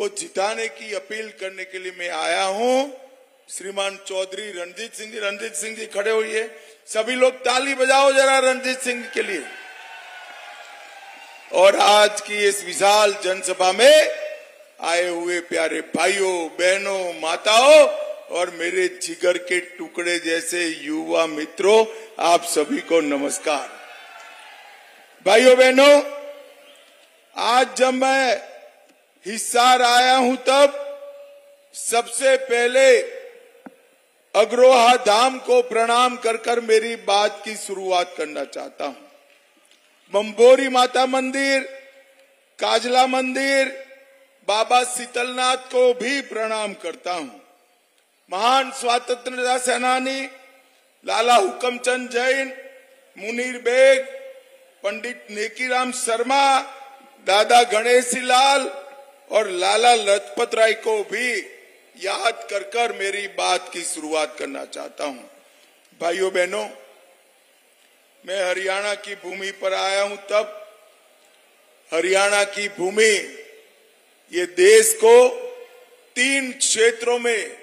को जिताने की अपील करने के लिए मैं आया हूं। श्रीमान चौधरी रणजीत सिंह जी खड़े होइए। सभी लोग ताली बजाओ जरा रणजीत सिंह के लिए। और आज की इस विशाल जनसभा में आए हुए प्यारे भाइयों, बहनों, माताओं और मेरे जिगर के टुकड़े जैसे युवा मित्रों, आप सभी को नमस्कार। भाइयों बहनों, आज जब मैं हिसार आया हूं तब सबसे पहले अग्रोहा धाम को प्रणाम कर मेरी बात की शुरुआत करना चाहता हूं। बम्बोरी माता मंदिर, काजला मंदिर, बाबा शीतलनाथ को भी प्रणाम करता हूं। महान स्वतंत्रता सेनानी लाला हुकमचंद जैन, मुनीर बेग, पंडित नेकीराम शर्मा, दादा गणेशी लाल और लाला लजपत राय को भी याद कर मेरी बात की शुरुआत करना चाहता हूं। भाइयों बहनों, मैं हरियाणा की भूमि पर आया हूं तब हरियाणा की भूमि ये देश को 3 क्षेत्रों में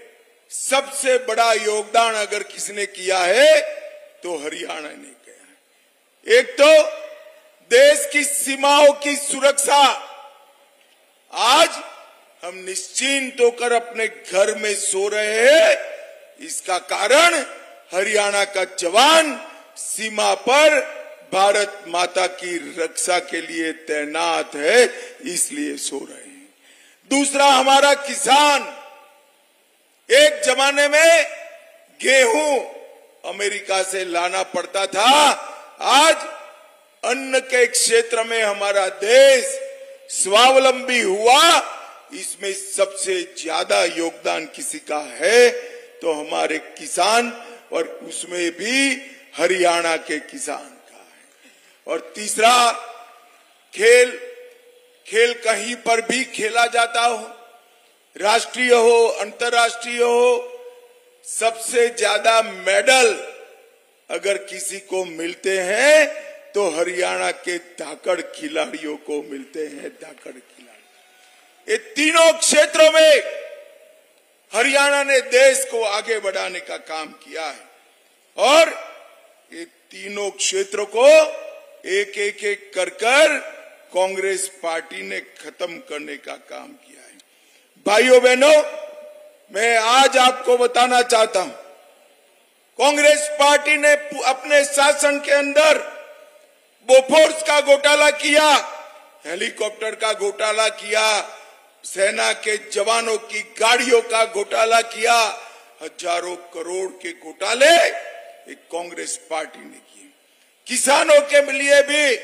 सबसे बड़ा योगदान अगर किसने किया है तो हरियाणा ने किया है। एक तो देश की सीमाओं की सुरक्षा। आज हम निश्चिंत होकर अपने घर में सो रहे हैं, इसका कारण हरियाणा का जवान सीमा पर भारत माता की रक्षा के लिए तैनात है, इसलिए सो रहे हैं। दूसरा, हमारा किसान। एक जमाने में गेहूं अमेरिका से लाना पड़ता था, आज अन्न के क्षेत्र में हमारा देश स्वावलंबी हुआ। इसमें सबसे ज्यादा योगदान किसी का है तो हमारे किसान, और उसमें भी हरियाणा के किसान का है। और तीसरा, खेल कहीं पर भी खेला जाता हो, राष्ट्रीय हो, अंतर्राष्ट्रीय हो, सबसे ज्यादा मेडल अगर किसी को मिलते हैं तो हरियाणा के धाकड़ खिलाड़ियों को मिलते हैं। धाकड़ खिलाड़ी, ये तीनों क्षेत्रों में हरियाणा ने देश को आगे बढ़ाने का काम किया है और ये तीनों क्षेत्रों को एक एक कर कांग्रेस पार्टी ने खत्म करने का काम किया है। भाइयों बहनों, मैं आज आपको बताना चाहता हूं, कांग्रेस पार्टी ने अपने शासन के अंदर बोफोर्स का घोटाला किया, हेलीकॉप्टर का घोटाला किया, सेना के जवानों की गाड़ियों का घोटाला किया। हजारों करोड़ के घोटाले एक कांग्रेस पार्टी ने किए। किसानों के लिए भी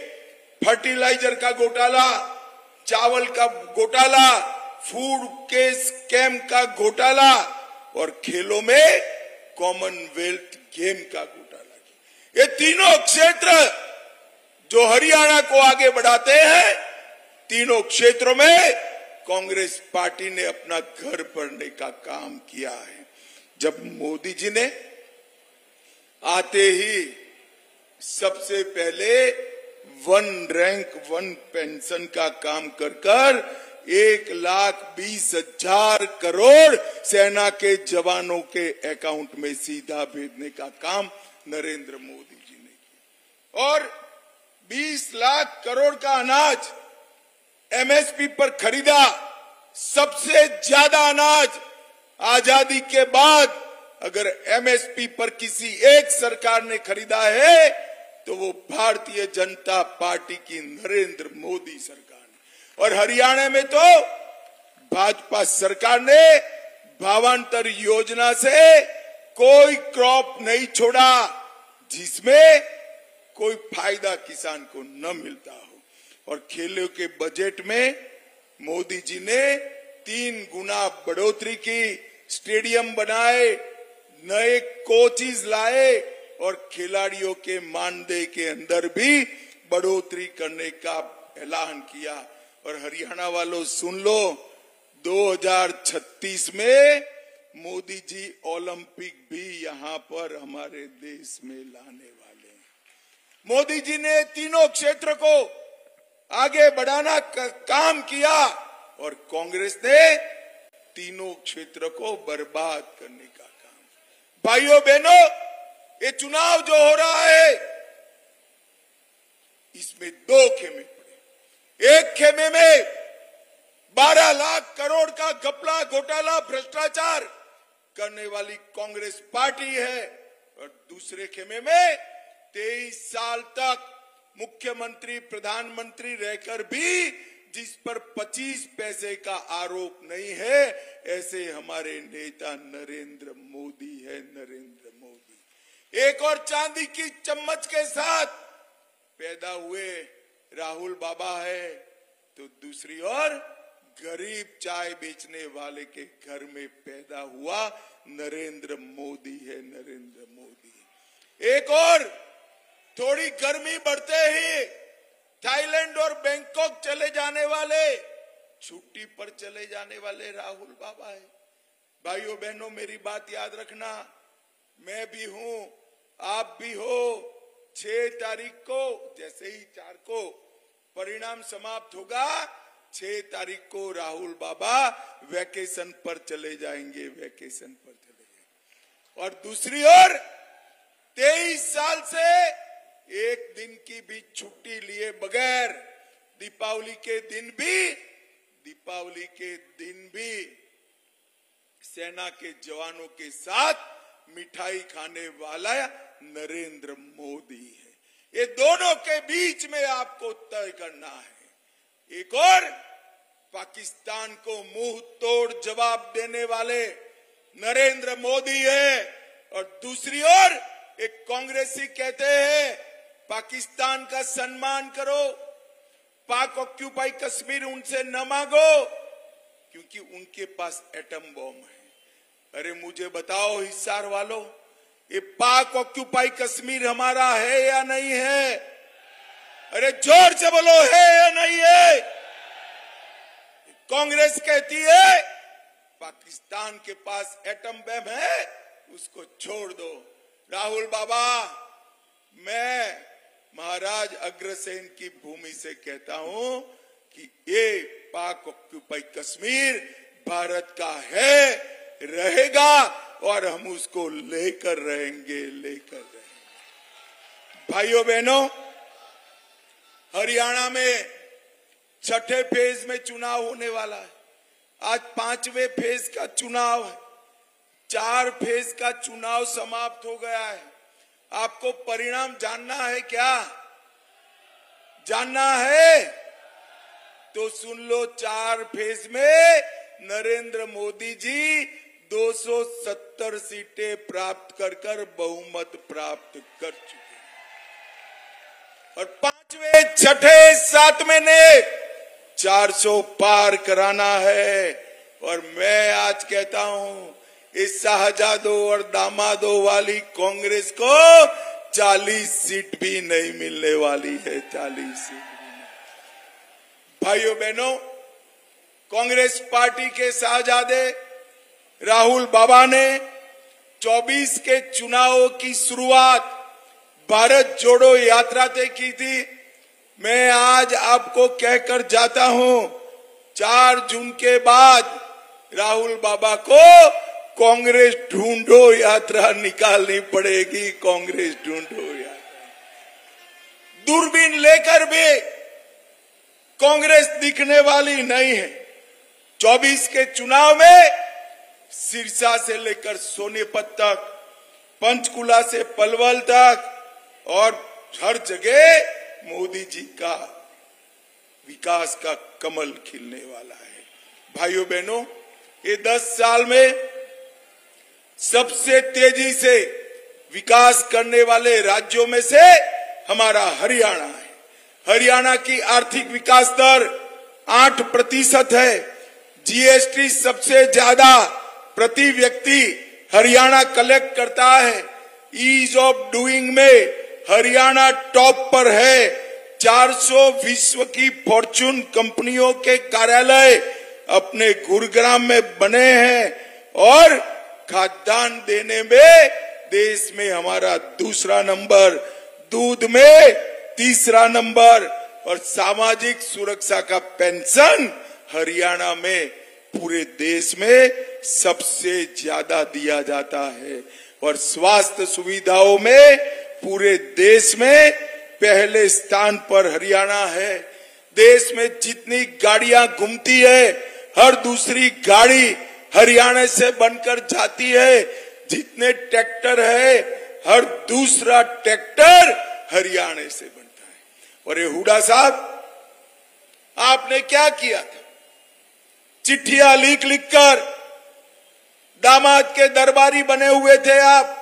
फर्टिलाइजर का घोटाला, चावल का घोटाला, फूड के स्कैम का घोटाला और खेलों में कॉमनवेल्थ गेम का घोटाला किया। ये तीनों क्षेत्र जो हरियाणा को आगे बढ़ाते हैं, तीनों क्षेत्रों में कांग्रेस पार्टी ने अपना घर भरने का काम किया है। जब मोदी जी ने आते ही सबसे पहले 1 रैंक 1 पेंशन का काम कर 1,20,000 करोड़ सेना के जवानों के अकाउंट में सीधा भेजने का काम नरेंद्र मोदी जी ने किया और 20 लाख करोड़ का अनाज एमएसपी पर खरीदा। सबसे ज्यादा अनाज आजादी के बाद अगर एमएसपी पर किसी एक सरकार ने खरीदा है तो वो भारतीय जनता पार्टी की नरेंद्र मोदी सरकार ने। और हरियाणा में तो भाजपा सरकार ने भावांतर योजना से कोई क्रॉप नहीं छोड़ा जिसमें कोई फायदा किसान को न मिलता हो। और खेलों के बजट में मोदी जी ने 3 गुना बढ़ोतरी की, स्टेडियम बनाए, नए कोचेस लाए और खिलाड़ियों के मानदेय के अंदर भी बढ़ोतरी करने का ऐलान किया। और हरियाणा वालों सुन लो, 2036 में मोदी जी ओलंपिक भी यहां पर हमारे देश में लाने वाले हैं। मोदी जी ने तीनों क्षेत्र को आगे बढ़ाना का काम किया। और कांग्रेस ने तीनों क्षेत्र को बर्बाद करने का काम। भाइयों बहनों, ये चुनाव जो हो रहा है इसमें दो खेमे पड़े। एक खेमे में 12 लाख करोड़ का घपला, घोटाला, भ्रष्टाचार करने वाली कांग्रेस पार्टी है और दूसरे खेमे में 23 साल तक मुख्यमंत्री, प्रधानमंत्री रहकर भी जिस पर 25 पैसे का आरोप नहीं है, ऐसे हमारे नेता नरेंद्र मोदी है। नरेंद्र मोदी एक और चांदी की चम्मच के साथ पैदा हुए राहुल बाबा है, तो दूसरी ओर गरीब चाय बेचने वाले के घर में पैदा हुआ नरेंद्र मोदी है। नरेंद्र मोदी एक और थोड़ी गर्मी बढ़ते ही थाईलैंड और बैंकॉक चले जाने वाले, छुट्टी पर चले जाने वाले राहुल बाबा है। भाइयों बहनों, मेरी बात याद रखना, मैं भी हूं, आप भी हो। 6 तारीख को, जैसे ही 4 को परिणाम समाप्त होगा, 6 तारीख को राहुल बाबा वैकेशन पर चले जाएंगे, वैकेशन पर चले जाएंगे। और दूसरी ओर 23 साल से एक दिन की भी छुट्टी लिए बगैर दीपावली के दिन भी सेना के जवानों के साथ मिठाई खाने वाला नरेंद्र मोदी है। ये दोनों के बीच में आपको तय करना है। एक और पाकिस्तान को मुंह तोड़ जवाब देने वाले नरेंद्र मोदी है और दूसरी ओर एक कांग्रेसी कहते हैं पाकिस्तान का सम्मान करो, पाक ऑक्यूपाई कश्मीर उनसे न मांगो क्योंकि उनके पास एटम बम है। अरे मुझे बताओ हिसार वालों, ये पाक ऑक्यूपाई कश्मीर हमारा है या नहीं है? अरे जोर से बोलो, है या नहीं है? कांग्रेस कहती है पाकिस्तान के पास एटम बम है, उसको छोड़ दो। राहुल बाबा, मैं महाराज अग्रसेन की भूमि से कहता हूं कि ये पाक ऑक्यूपाई कश्मीर भारत का है, रहेगा और हम उसको लेकर रहेंगे। भाइयों बहनों, हरियाणा में 6ठे फेज में चुनाव होने वाला है। आज 5वें फेज का चुनाव है। 4 फेज का चुनाव समाप्त हो गया है। आपको परिणाम जानना है क्या? जानना है तो सुन लो। 4 फेज में नरेंद्र मोदी जी 270 सीटें प्राप्त कर बहुमत प्राप्त कर चुके हैं और 5वें, 6ठे, 7वें ने 400 पार कराना है। और मैं आज कहता हूं, इस शाहजादों और दामादों वाली कांग्रेस को 40 सीट भी नहीं मिलने वाली है। 40 सीट भी नहीं। भाइयों बहनों, कांग्रेस पार्टी के शाहजादे राहुल बाबा ने 24 के चुनावों की शुरुआत भारत जोड़ो यात्रा से की थी। मैं आज आपको कहकर जाता हूं, 4 जून के बाद राहुल बाबा को कांग्रेस ढूंढो यात्रा निकालनी पड़ेगी। कांग्रेस ढूंढो यात्रा, दूरबीन लेकर भी कांग्रेस दिखने वाली नहीं है। 24 के चुनाव में सिरसा से लेकर सोनीपत तक, पंचकुला से पलवल तक और हर जगह मोदी जी का विकास का कमल खिलने वाला है। भाइयों बहनों, ये 10 साल में सबसे तेजी से विकास करने वाले राज्यों में से हमारा हरियाणा है। हरियाणा की आर्थिक विकास दर 8% है। जीएसटी सबसे ज्यादा प्रति व्यक्ति हरियाणा कलेक्ट करता है। ईज ऑफ डूइंग में हरियाणा टॉप पर है। 400 विश्व की फॉर्च्यून कंपनियों के कार्यालय अपने गुरुग्राम में बने हैं और खाद्यान्न देने में देश में हमारा दूसरा नंबर, दूध में तीसरा नंबर और सामाजिक सुरक्षा का पेंशन हरियाणा में पूरे देश में सबसे ज्यादा दिया जाता है और स्वास्थ्य सुविधाओं में पूरे देश में पहले स्थान पर हरियाणा है। देश में जितनी गाड़ियां घूमती है, हर दूसरी गाड़ी हरियाणा से बनकर जाती है। जितने ट्रैक्टर है, हर दूसरा ट्रैक्टर हरियाणा से बनता है। और ये हुड्डा साहब, आपने क्या किया था? चिट्ठियां लिख लिखकर दामाद के दरबारी बने हुए थे आप।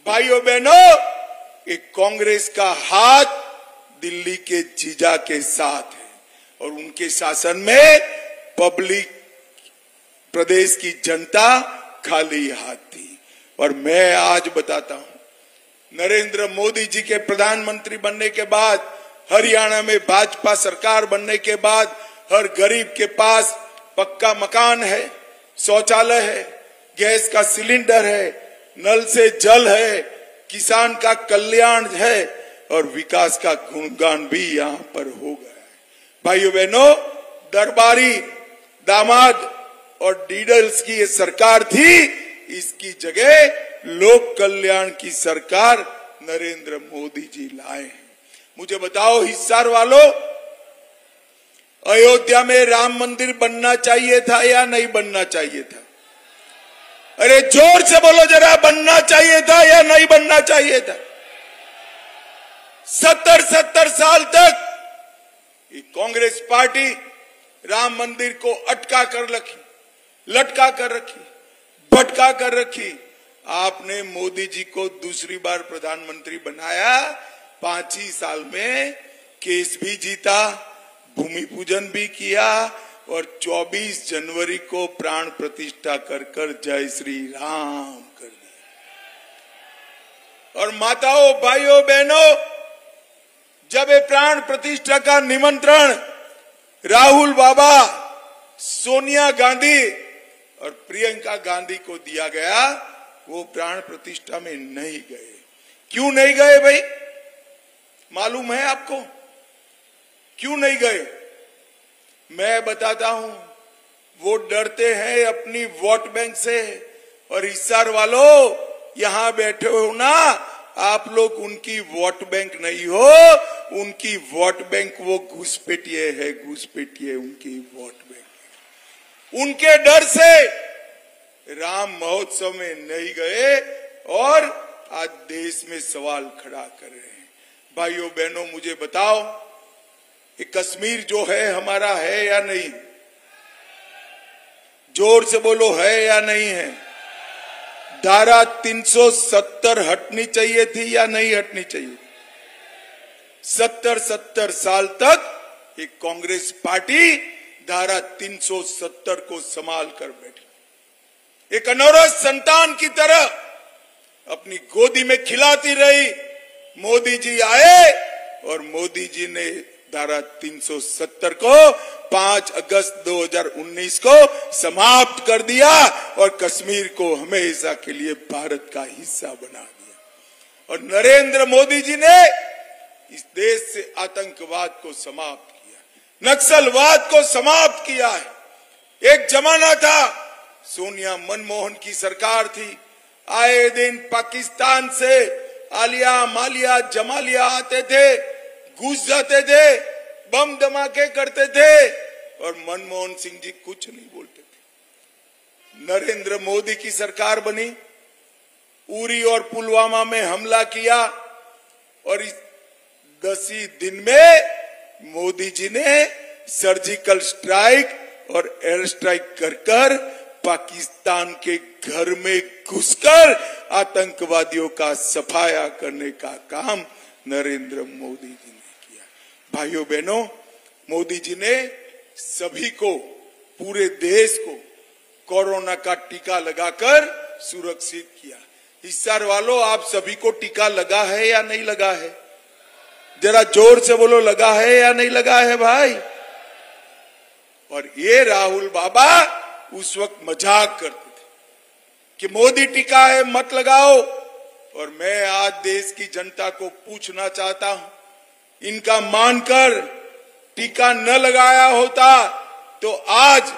भाइयों बहनों, एक कांग्रेस का हाथ दिल्ली के जीजा के साथ है और उनके शासन में पब्लिक, प्रदेश की जनता खाली हाथ थी। और मैं आज बताता हूं, नरेंद्र मोदी जी के प्रधानमंत्री बनने के बाद, हरियाणा में भाजपा सरकार बनने के बाद, हर गरीब के पास पक्का मकान है, शौचालय है, गैस का सिलेंडर है, नल से जल है, किसान का कल्याण है और विकास का गुणगान भी यहां पर हो गया है। भाइयों बहनों, दरबारी, दामाद और डीडल्स की ये सरकार थी, इसकी जगह लोक कल्याण की सरकार नरेंद्र मोदी जी लाए हैं। मुझे बताओ हिसार वालों, अयोध्या में राम मंदिर बनना चाहिए था या नहीं बनना चाहिए था? अरे जोर से बोलो जरा, बनना चाहिए था या नहीं बनना चाहिए था? 70 साल तक ये कांग्रेस पार्टी राम मंदिर को अटका कर रखी, लटका कर रखी, भटका कर रखी। आपने मोदी जी को दूसरी बार प्रधानमंत्री बनाया, 5 ही साल में केस भी जीता, भूमि पूजन भी किया और 24 जनवरी को प्राण प्रतिष्ठा कर कर जय श्री राम कर दिया। और माताओं, भाइयों, बहनों, जब ये प्राण प्रतिष्ठा का निमंत्रण राहुल बाबा, सोनिया गांधी और प्रियंका गांधी को दिया गया, वो प्राण प्रतिष्ठा में नहीं गए। क्यों नहीं गए भाई? मालूम है आपको क्यों नहीं गए? मैं बताता हूं। वो डरते हैं अपनी वोट बैंक से। और हिसार वालों, यहां बैठे हो ना, आप लोग उनकी वोट बैंक नहीं हो, उनकी वोट बैंक वो घुसपैठिए है, घुसपैठिए उनकी वोट बैंक। उनके डर से राम महोत्सव में नहीं गए और आज देश में सवाल खड़ा कर रहे हैं। भाइयों बहनों, मुझे बताओ, ये कश्मीर जो है हमारा है या नहीं? जोर से बोलो, है या नहीं है? धारा 370 हटनी चाहिए थी या नहीं हटनी चाहिए? 70 साल तक एक कांग्रेस पार्टी धारा 370 को संभाल कर बैठी, एक अनौरत संतान की तरह अपनी गोदी में खिलाती रही। मोदी जी आए और मोदी जी ने धारा 370 को 5 अगस्त 2019 को समाप्त कर दिया और कश्मीर को हमेशा के लिए भारत का हिस्सा बना दिया। और नरेंद्र मोदी जी ने इस देश से आतंकवाद को समाप्त किया, नक्सलवाद को समाप्त किया है। एक जमाना था, सोनिया मनमोहन की सरकार थी, आए दिन पाकिस्तान से आलिया, मालिया, जमालिया आते थे, घुस जाते थे, बम धमाके करते थे और मनमोहन सिंह जी कुछ नहीं बोलते थे। नरेंद्र मोदी की सरकार बनी, उरी और पुलवामा में हमला किया और इस 10 ही दिन में मोदी जी ने सर्जिकल स्ट्राइक और एयर स्ट्राइक कर कर पाकिस्तान के घर में घुसकर आतंकवादियों का सफाया करने का काम नरेंद्र मोदी जी ने किया। भाइयों बहनों, मोदी जी ने सभी को, पूरे देश को कोरोना का टीका लगाकर सुरक्षित किया। हिसार वालों, आप सभी को टीका लगा है या नहीं लगा है? जरा जोर से बोलो, लगा है या नहीं लगा है भाई? और ये राहुल बाबा उस वक्त मजाक करते थे कि मोदी टीका है मत लगाओ। और मैं आज देश की जनता को पूछना चाहता हूं, इनका मानकर टीका न लगाया होता तो आज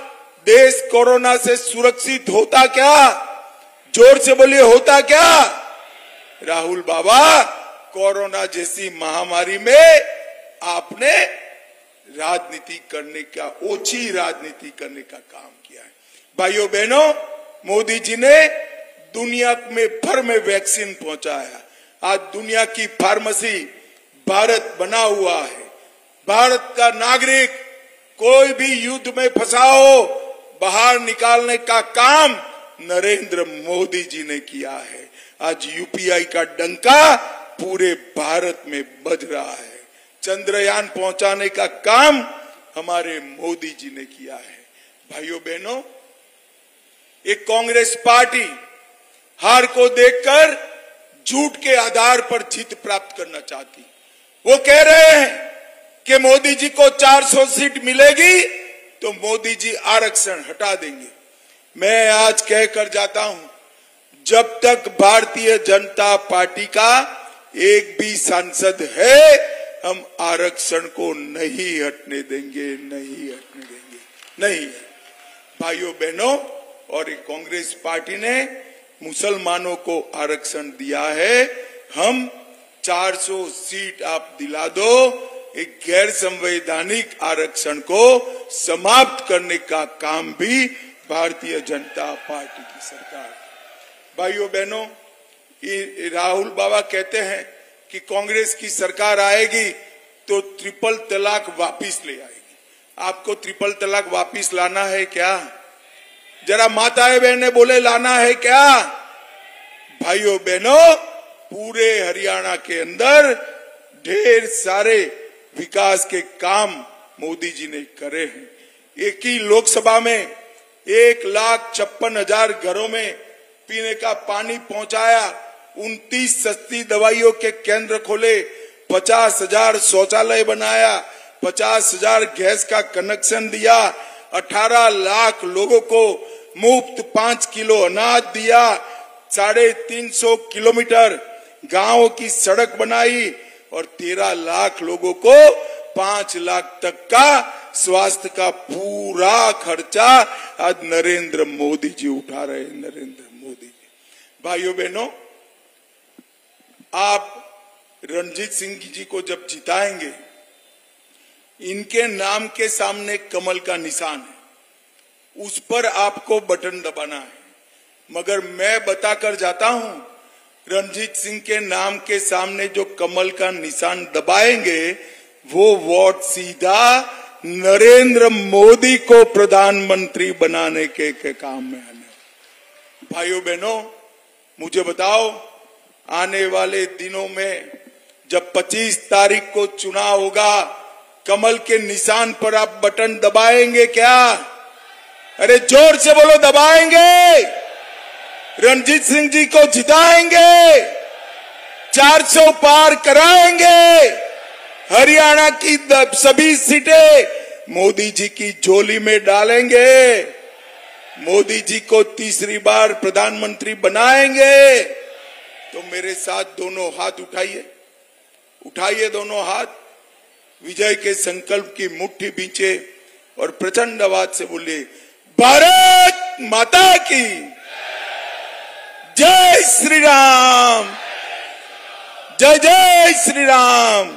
देश कोरोना से सुरक्षित होता क्या? जोर से बोलिए, होता क्या? राहुल बाबा, कोरोना जैसी महामारी में आपने राजनीति करने का, ओछी राजनीति करने का काम किया है। भाइयों बहनों, मोदी जी ने दुनिया में भर में वैक्सीन पहुंचाया। आज दुनिया की फार्मेसी भारत बना हुआ है। भारत का नागरिक कोई भी युद्ध में फंसा हो, बाहर निकालने का काम नरेंद्र मोदी जी ने किया है। आज यूपीआई का डंका पूरे भारत में बज रहा है। चंद्रयान पहुंचाने का काम हमारे मोदी जी ने किया है। भाइयों बहनों, एक कांग्रेस पार्टी हार को देखकर झूठ के आधार पर जीत प्राप्त करना चाहती। वो कह रहे हैं कि मोदी जी को 400 सीट मिलेगी तो मोदी जी आरक्षण हटा देंगे। मैं आज कहकर जाता हूं, जब तक भारतीय जनता पार्टी का एक भी सांसद है, हम आरक्षण को नहीं हटने देंगे, नहीं हटने देंगे, नहीं। भाइयों बहनों, और कांग्रेस पार्टी ने मुसलमानों को आरक्षण दिया है। हम 400 सीट आप दिला दो, एक गैर संवैधानिक आरक्षण को समाप्त करने का काम भी भारतीय जनता पार्टी की सरकार। भाइयों बहनों, राहुल बाबा कहते हैं कि कांग्रेस की सरकार आएगी तो ट्रिपल तलाक वापिस ले आएगी। आपको ट्रिपल तलाक वापिस लाना है क्या? जरा माताएं बहनें बोले, लाना है क्या? भाइयों बहनों, पूरे हरियाणा के अंदर ढेर सारे विकास के काम मोदी जी ने करे हैं। एक ही लोकसभा में 1,56,000 घरों में पीने का पानी पहुंचाया, 29 सस्ती दवाइयों के केंद्र खोले, 50,000 शौचालय बनाया, 50,000 गैस का कनेक्शन दिया, 18 लाख लोगों को मुफ्त 5 किलो अनाज दिया, 350 किलोमीटर गांवों की सड़क बनाई और 13 लाख लोगों को 5 लाख तक का स्वास्थ्य का पूरा खर्चा आज नरेंद्र मोदी जी उठा रहे हैं। नरेंद्र मोदी जी। भाइयों बहनों, आप रणजीत सिंह जी को जब जिताएंगे, इनके नाम के सामने कमल का निशान है, उस पर आपको बटन दबाना है। मगर मैं बताकर जाता हूं, रणजीत सिंह के नाम के सामने जो कमल का निशान दबाएंगे, वो वोट सीधा नरेंद्र मोदी को प्रधानमंत्री बनाने के काम में आने। भाइयों बहनों, मुझे बताओ, आने वाले दिनों में जब 25 तारीख को चुनाव होगा, कमल के निशान पर आप बटन दबाएंगे क्या? अरे जोर से बोलो, दबाएंगे? रणजीत सिंह जी को जिताएंगे? 400 पार कराएंगे? हरियाणा की सभी सीटें मोदी जी की झोली में डालेंगे? मोदी जी को तीसरी बार प्रधानमंत्री बनाएंगे? तो मेरे साथ दोनों हाथ उठाइए, उठाइए दोनों हाथ, विजय के संकल्प की मुट्ठी बींचे और प्रचंड आवाज से बोलिए, भारत माता की जय श्री राम, जय जय श्री राम।